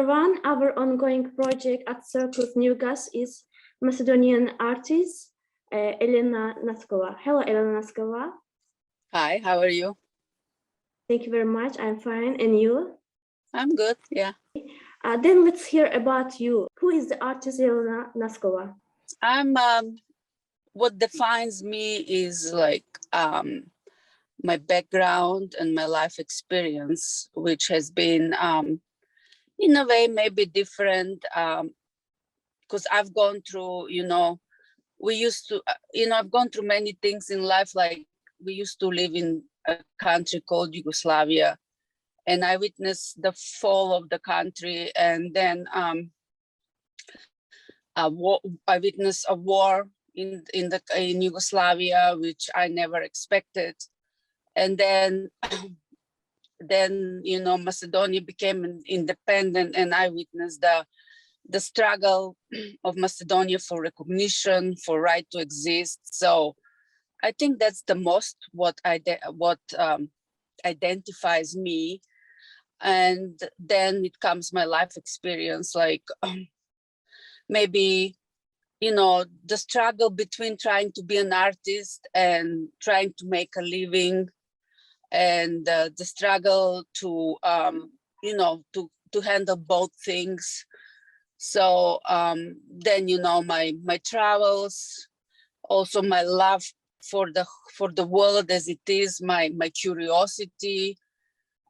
everyone. Our ongoing project at Circle's new guest is Macedonian artist Elena Naskova. Hello, Elena Naskova. Hi, how are you? Thank you very much. I'm fine. And you? I'm good, yeah. Then let's hear about you. Who is the artist Elena Naskova? I'm, what defines me is like my background and my life experience, which has been in a way maybe different, because I've gone through, I've gone through many things in life. Like we used to live in a country called Yugoslavia, and I witnessed the fall of the country, and then I witnessed a war in Yugoslavia, which I never expected, and then Macedonia became independent, and I witnessed the struggle of Macedonia for recognition, for right to exist. So I think that's the most what identifies me. And then it comes my life experience, like maybe, the struggle between trying to be an artist and trying to make a living, and the struggle to, to handle both things. So then, my travels, also my love for the world as it is, my curiosity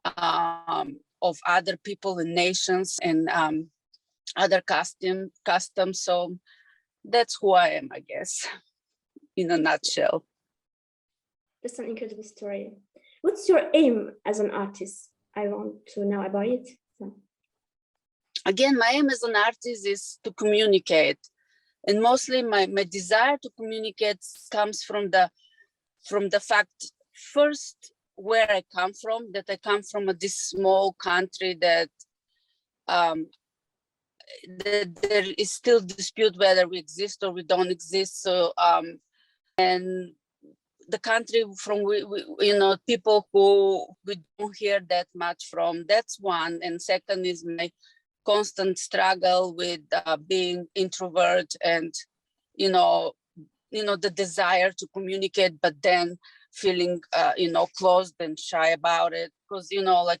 of other people and nations and other customs. So that's who I am, I guess, in a nutshell. That's an incredible story. What's your aim as an artist? I want to know about it. So. Again, my aim as an artist is to communicate. And mostly my desire to communicate comes from the fact, first, where I come from, that I come from this small country that there is still dispute whether we exist or we don't exist. So, and the country from people who we don't hear that much from, that's one. And second is my constant struggle with being introvert and, the desire to communicate, but then feeling, closed and shy about it. Because,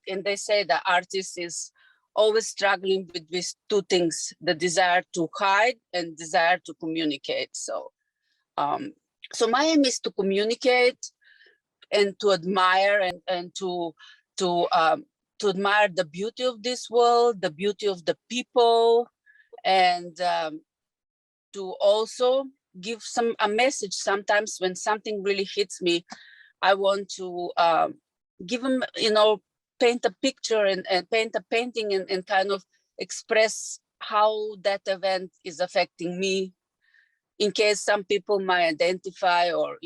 and they say the artist is always struggling with these two things, the desire to hide and desire to communicate. So, so my aim is to communicate and to admire and to admire the beauty of this world, the beauty of the people, and to also give a message. Sometimes when something really hits me, I want to give them, paint a picture and paint a painting and kind of express how that event is affecting me, in case some people might identify or,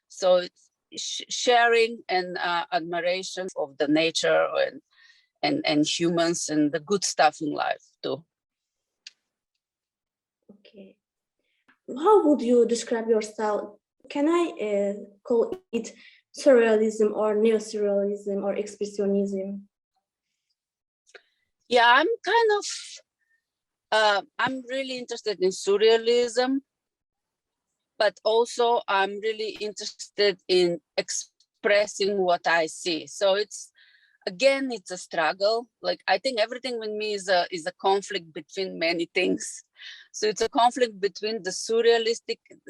so it's sharing and admiration of the nature and humans and the good stuff in life too. Okay. How would you describe your style? Can I call it surrealism or neo-surrealism or expressionism? Yeah, I'm kind of, I'm really interested in surrealism, but also I'm really interested in expressing what I see. So it's a struggle. Like I think everything with me is a conflict between many things. So it's a conflict between the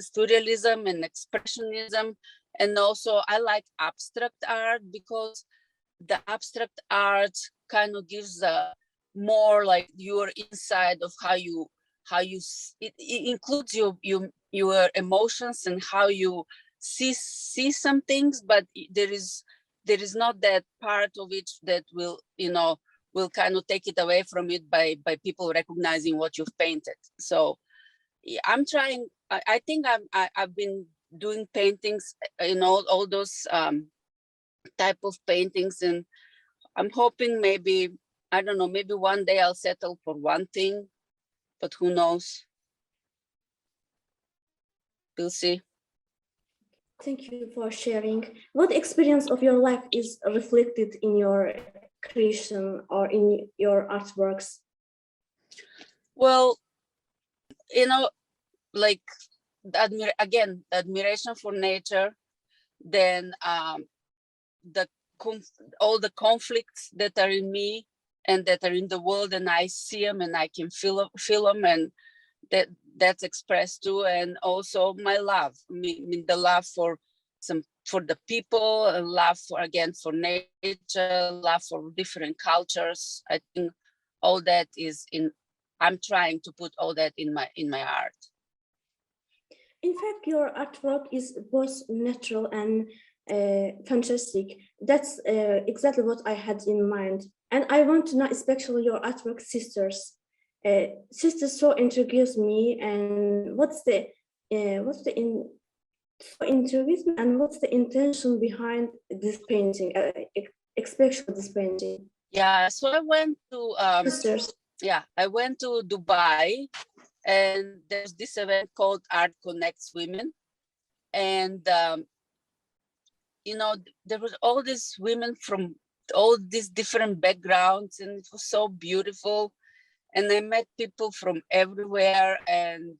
surrealism and expressionism. And also I like abstract art because the abstract art kind of gives more like your inside of it includes your emotions and how you see some things, but there is not that part of it that will kind of take it away from it by people recognizing what you've painted. So I'm trying. I think I've been doing paintings, all those type of paintings, and I'm hoping maybe, I don't know, maybe one day I'll settle for one thing, but who knows? We'll see. Thank you for sharing. What experience of your life is reflected in your creation or in your artworks? Well, you know, like the admiration for nature, then all the conflicts that are in me and that are in the world, and I see them and I can feel them, and that's expressed too. And also my love, the love for the people, and love for nature, love for different cultures. I think all that is in. I'm trying to put all that in my art. In fact, your artwork is both natural and fantastic. That's exactly what I had in mind. And I want to know, especially your artwork, Sisters. Sisters so intrigues me. And what's the intention behind this painting, especially this painting? Yeah, so I went to Sisters. Yeah, I went to Dubai, and there's this event called Art Connects Women, and you know, there was all these women from all these different backgrounds, and it was so beautiful. And I met people from everywhere, and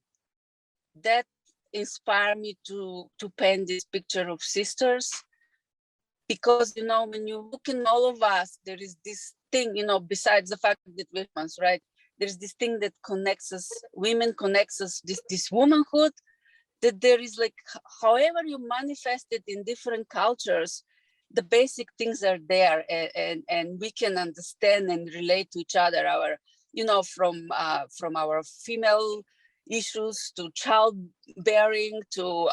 that inspired me to paint this picture of sisters. Because, you know, when you look in all of us, there is this thing, you know, besides the fact that we're humans, right? There's this thing that connects us, women connects us, this womanhood, that there is, like, however you manifest it in different cultures, the basic things are there, and we can understand and relate to each other. Our, you know, from our female issues to childbearing to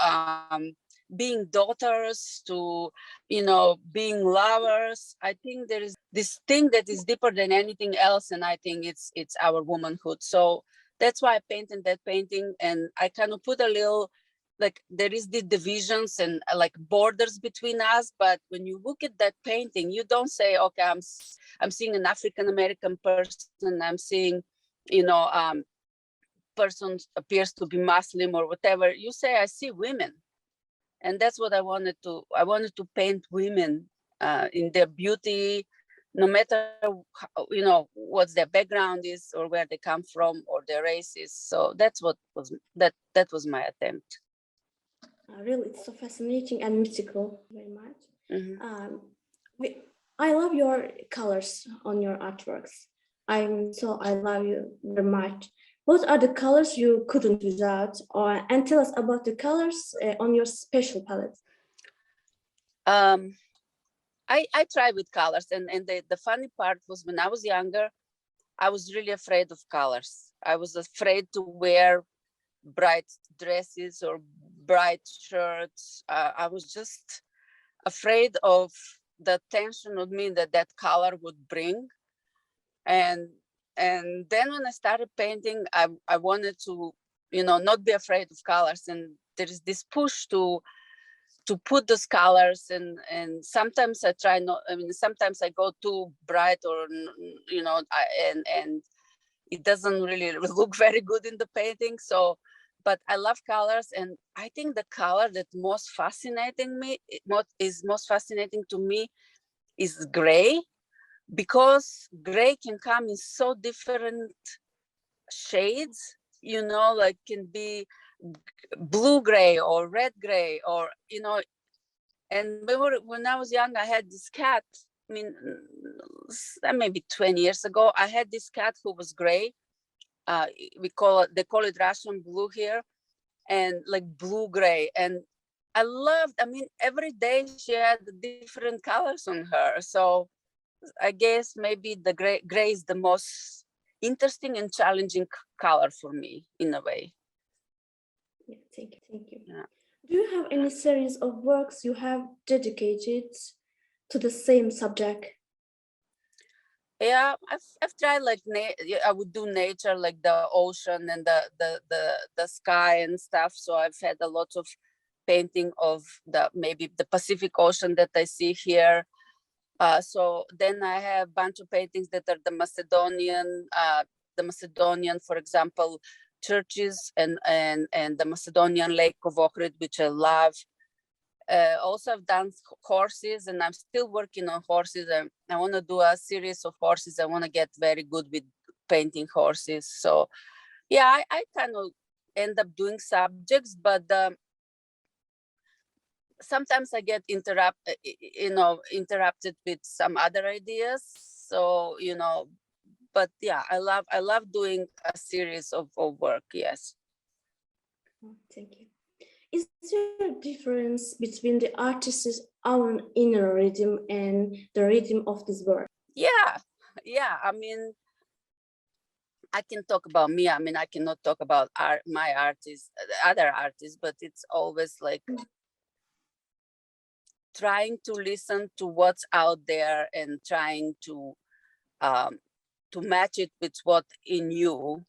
being daughters to, you know, being lovers. I think there is this thing that is deeper than anything else, and I think it's our womanhood. So that's why I painted that painting, and I kind of put a little, like, there is the divisions and like borders between us, but when you look at that painting, you don't say, okay, I'm seeing an African American person, I'm seeing, you know, person appears to be Muslim or whatever. You say, I see women. And that's what I wanted to paint women in their beauty, no matter how, you know, what their background is or where they come from or their race is. So that's what was that was my attempt. Really, it's so fascinating and mystical, very much. Mm-hmm. I love your colors on your artworks. I love you very much. What are the colors you couldn't without? And tell us about the colors on your special palette. I try with colors, and the funny part was, when I was younger, I was really afraid of colors. I was afraid to wear bright dresses or bright shirts. I was just afraid of the tension of me that color would bring. And then when I started painting, I wanted to, you know, not be afraid of colors. And there is this push to put those colors, and sometimes I try not, I mean, sometimes I go too bright, or, you know, and it doesn't really look very good in the painting. So, but I love colors, and I think the color that most fascinating to me is gray, because gray can come in so different shades, you know, like can be blue gray or red gray, or, you know. And when I was young, I had this cat. I mean, maybe 20 years ago, I had this cat who was gray. They call it Russian blue here, and like blue gray. And I mean, every day she had different colors on her. So I guess maybe the gray is the most interesting and challenging color for me, in a way. Yeah, thank you. Yeah. Do you have any series of works you have dedicated to the same subject? Yeah, I've tried, like, I would do nature, like the ocean and the sky and stuff. So I've had a lot of painting of maybe the Pacific Ocean that I see here. So then I have a bunch of paintings that are the Macedonian, for example, churches and the Macedonian Lake of Ohrid, which I love. Also, I've done horses, and I'm still working on horses. I want to do a series of horses. I want to get very good with painting horses. So, yeah, I kind of end up doing subjects, but sometimes I get interrupted with some other ideas. So, but yeah, I love doing a series of work. Yes. Oh, thank you. Is there a difference between the artist's own inner rhythm and the rhythm of this work? Yeah. I mean, I can talk about me. I mean, I cannot talk about my artists, other artists, but it's always like trying to listen to what's out there and trying to match it with what in you.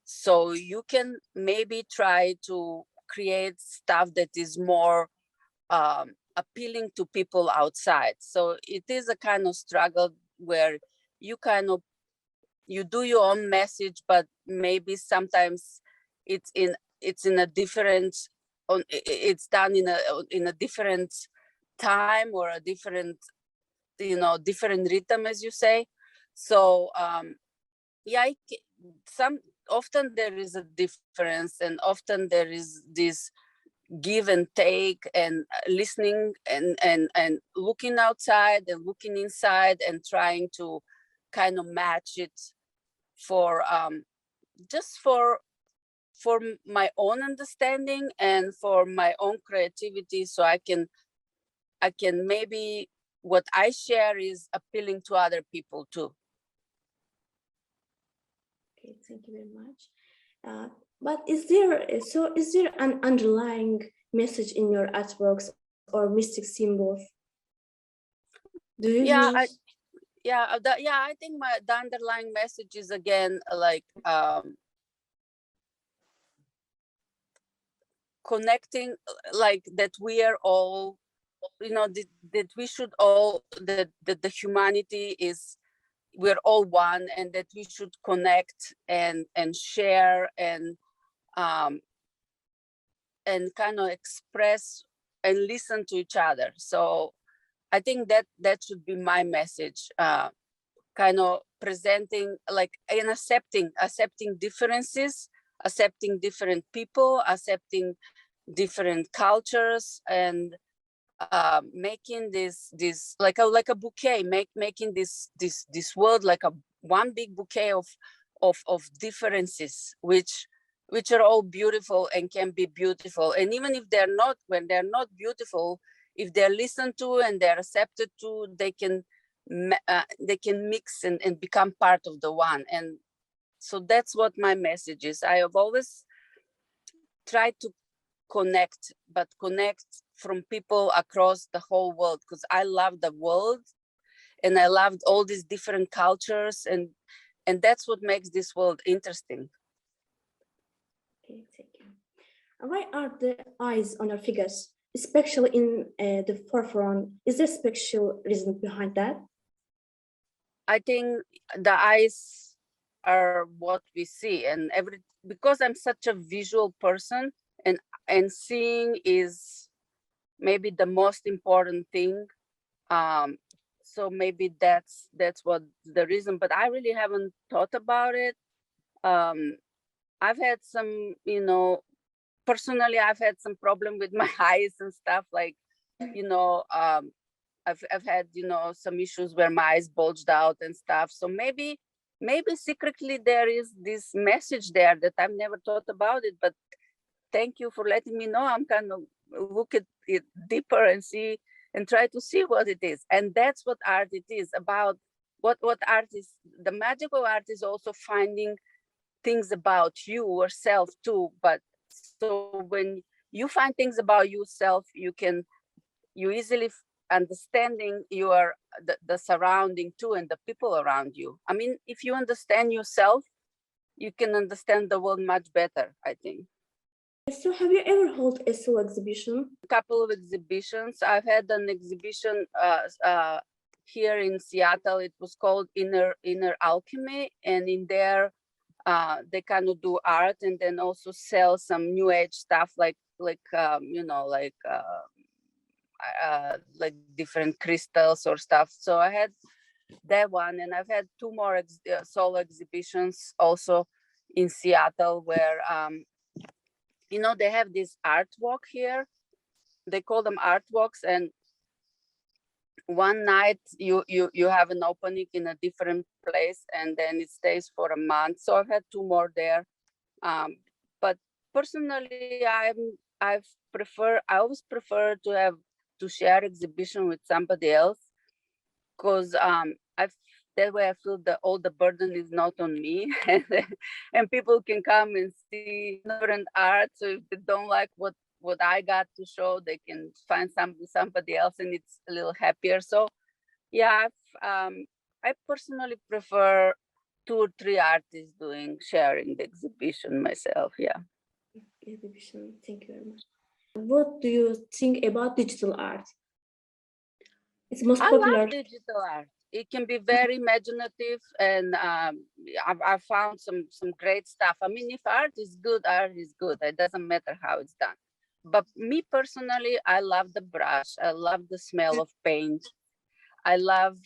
So you can maybe try to create stuff that is more appealing to people outside. So it is a kind of struggle where you do your own message, but maybe sometimes it's in a different, it's done in a different time or a different, different rhythm, as you say. So yeah, often there is a difference, and often there is this give and take, and listening and looking outside and looking inside and trying to kind of match it for just for my own understanding and for my own creativity, so I can maybe what I share is appealing to other people too. Okay, thank you very much. But is there an underlying message in your artworks or mystic symbols? Do you use? I think the underlying message is again like connecting, like that we are all, that we should all, that the humanity is, we're all one, and that we should connect and share and kind of express and listen to each other. So I think that should be my message, kind of presenting like and accepting differences, accepting different people, accepting different cultures, and making this like a bouquet, making this world like a one big bouquet of differences, which are all beautiful and can be beautiful. And even if they're not, when they're not beautiful, if they're listened to and they're accepted to, they can mix and become part of the one. And so that's what my message is. I have always tried to connect, but connect from people across the whole world, because I love the world and I loved all these different cultures, and that's what makes this world interesting. Okay, thank you. Why are the eyes on your figures, especially in the forefront? Is there a special reason behind that? I think the eyes are what we see, and because I'm such a visual person, and seeing is maybe the most important thing. So maybe that's what the reason, but I really haven't thought about it. I've had some, personally, I've had some problem with my eyes and stuff, like, I've had, some issues where my eyes bulged out and stuff. So maybe secretly there is this message there that I've never thought about it, but thank you for letting me know. I'm kind of look at it deeper and see and try to see what it is. And that's what art it is about. What art is, the magic of art is also finding things about you yourself too. But so when you find things about yourself, you easily understanding your the surrounding too, and the people around you. I mean, if you understand yourself, you can understand the world much better, I think. So have you ever held a solo exhibition? A couple of exhibitions. I've had an exhibition here in Seattle. It was called Inner Alchemy, and in there they kind of do art and then also sell some new age stuff like you know, like different crystals or stuff. So I had that one, and I've had two more solo exhibitions also in Seattle, where you know, they have this art walk here. They call them art walks, and one night you have an opening in a different place, and then it stays for a month. So I've had two more there. But personally, I always prefer to share exhibition with somebody else, because that way I feel that all the burden is not on me, and people can come and see different art. So if they don't like what I got to show, they can find somebody else, and it's a little happier. So yeah, I personally prefer 2 or 3 artists sharing the exhibition myself. Yeah. Exhibition. Thank you very much. What do you think about digital art? It's most popular. I love digital art. It can be very imaginative, and I've found some great stuff. I mean, if art is good, It doesn't matter how it's done. But me personally, I love the brush. I love the smell of paint. I love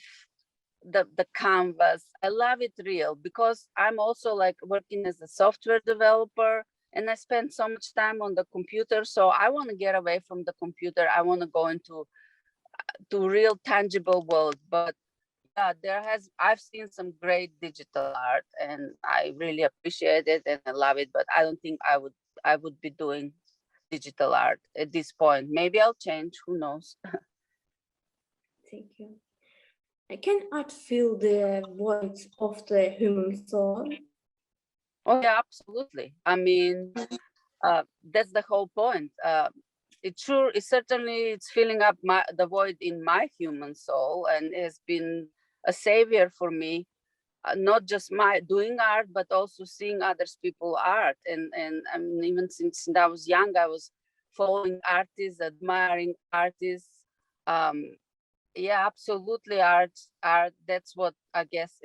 the canvas. I love it real, because I'm also like working as a software developer, and I spend so much time on the computer. So I want to get away from the computer. I want to go into real tangible world. But yeah, I've seen some great digital art, and I really appreciate it and I love it. But I don't think I would be doing digital art at this point. Maybe I'll change, who knows. Thank you. Can art fill the void of the human soul? Oh yeah, absolutely. I mean, that's the whole point. It's filling up the void in my human soul, and has been a savior for me, not just my doing art, but also seeing others people art. And I mean, even since I was young, I was following artists, admiring artists. Yeah, absolutely. Art. That's what I guess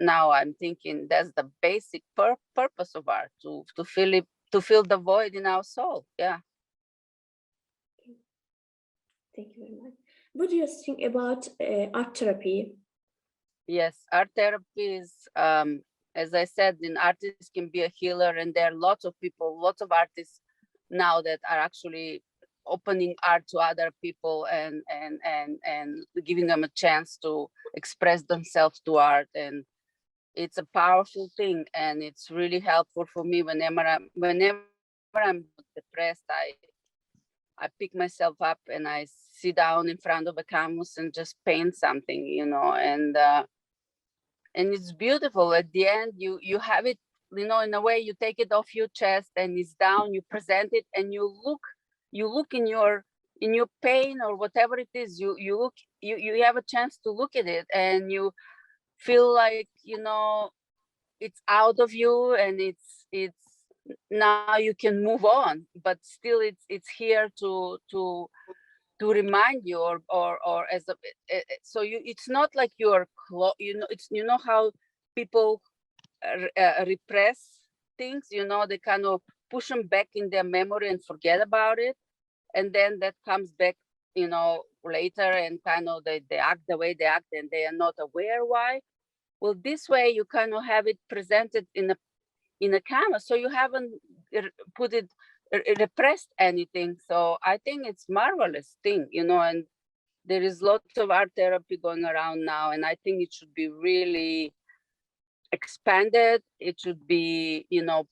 I'm thinking that's the basic purpose of art, to fill the void in our soul. Yeah. Thank you very much. What do you think about art therapy? Yes, art therapy is, as I said, an artist can be a healer, and there are lots of artists now that are actually opening art to other people and giving them a chance to express themselves to art. And it's a powerful thing, and it's really helpful for me whenever I'm depressed. I pick myself up and I sit down in front of a canvas and just paint something, you know, and it's beautiful. At the end, you have it, you know, in a way, you take it off your chest and it's down, you present it, and you look in your pain or whatever it is, you have a chance to look at it, and you feel like, you know, it's out of you, and it's now you can move on, but still it's here to remind you, or as a, so it's not like you're it's, you know, how people repress things, you know, they kind of push them back in their memory and forget about it, and then that comes back, you know, later, and kind of they act the way they act, and they are not aware why. Well, this way you kind of have it presented in a canvas, so you haven't put it repressed anything. So I think it's marvelous thing, you know, and there is lots of art therapy going around now, and I think it should be really expanded. It should be, you know,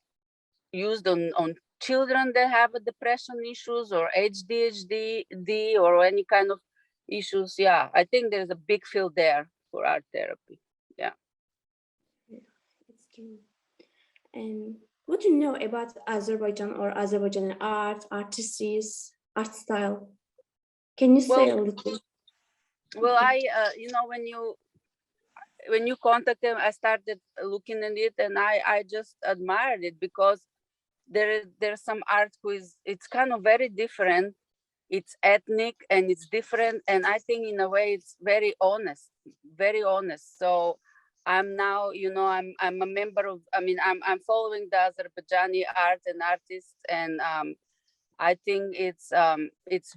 used on children that have a depression issues or ADHD or any kind of issues. Yeah, I think there's a big field there for art therapy. Yeah. It's true. And what do you know about Azerbaijan or Azerbaijani art, artists, art style? Can you say a little? Well, I, you know, when you contacted them, I started looking at it, and I just admired it, because there's some art it's kind of very different. It's ethnic and it's different, and I think in a way it's very honest. So I'm now, I'm a member of, I'm following the Azerbaijani art and artists, and I think it's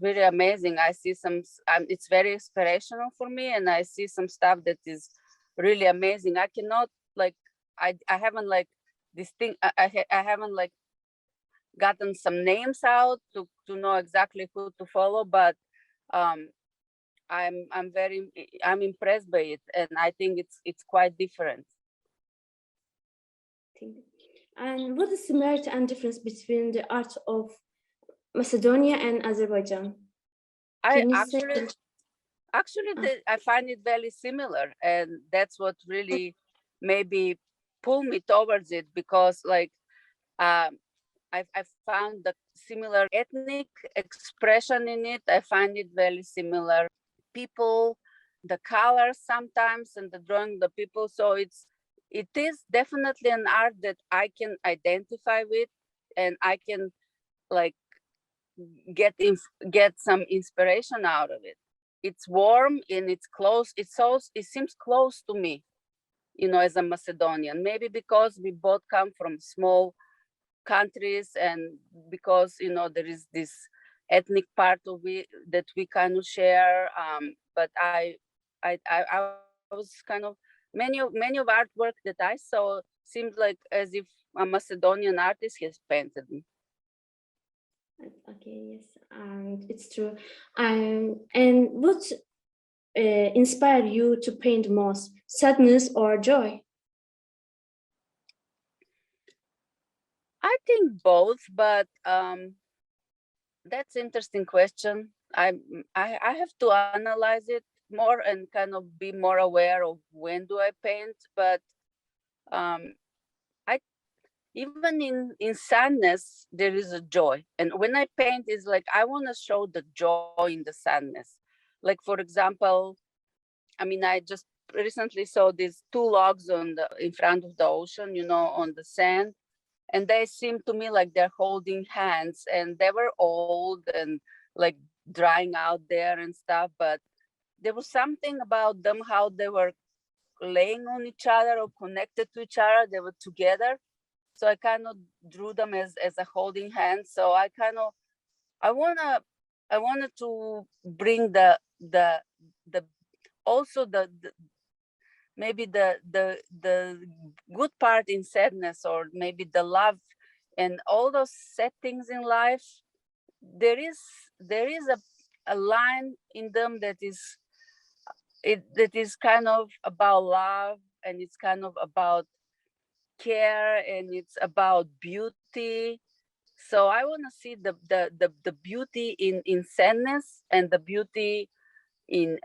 really amazing. I see it's very inspirational for me, and I see some stuff that is really amazing. I cannot I haven't I haven't gotten some names out to know exactly who to follow, but I'm impressed by it, and I think it's quite different. And what is similarity and difference between the art of Macedonia and Azerbaijan? I find it very similar, and that's what really maybe pull me towards it, because I found the similar ethnic expression in it. I find it very similar. People, the colors sometimes, and the drawing the people. So it is definitely an art that I can identify with, and I can get some inspiration out of it. It's warm and it's close. It seems close to me, as a Macedonian. Maybe because we both come from small countries, and because there is this ethnic part of it that we kind of share. But I was kind of many of artwork that I saw seemed like as if a Macedonian artist has painted me. Okay, yes, it's true. And what inspired you to paint most, sadness or joy? I think both, but that's interesting question. I have to analyze it more and kind of be more aware of when do I paint. But even in sadness there is a joy, and when I paint is I want to show the joy in the sadness. Like, for example, I just recently saw these two logs in front of the ocean, on the sand, and they seemed to me like they're holding hands, and they were old and drying out there and stuff, but there was something about them, how they were laying on each other or connected to each other. They were together. So I kind of drew them as a holding hand. So I wanted to bring the also the maybe the good part in sadness, or maybe the love and all those sad things in life. There is a line in them that is kind of about love, and it's kind of about care, and it's about beauty. So I want to see the beauty in sadness, and the beauty in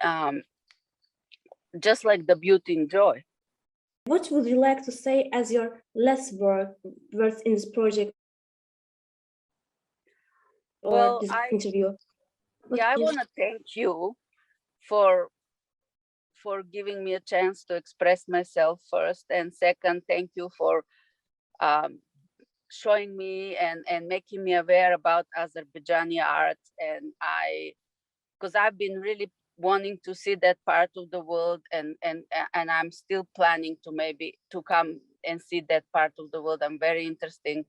just like the beauty in joy. What would you like to say as your last words in this project or this interview? I want to thank you for giving me a chance to express myself first, and second, thank you for showing me and making me aware about Azerbaijani art. And because I've been really wanting to see that part of the world, and I'm still planning to maybe to come and see that part of the world. I'm very interested.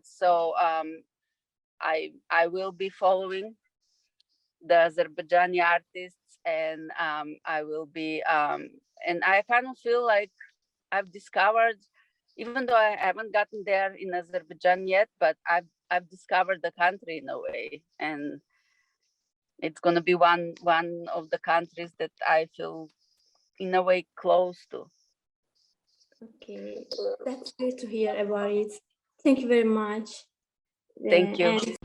So I will be following the Azerbaijani artists, and I will be and I kind of feel like I've discovered, even though I haven't gotten there in Azerbaijan yet, but I've discovered the country in a way, and it's going to be one of the countries that I feel in a way close to. Okay, that's great to hear about it. Thank you very much. Thank you. And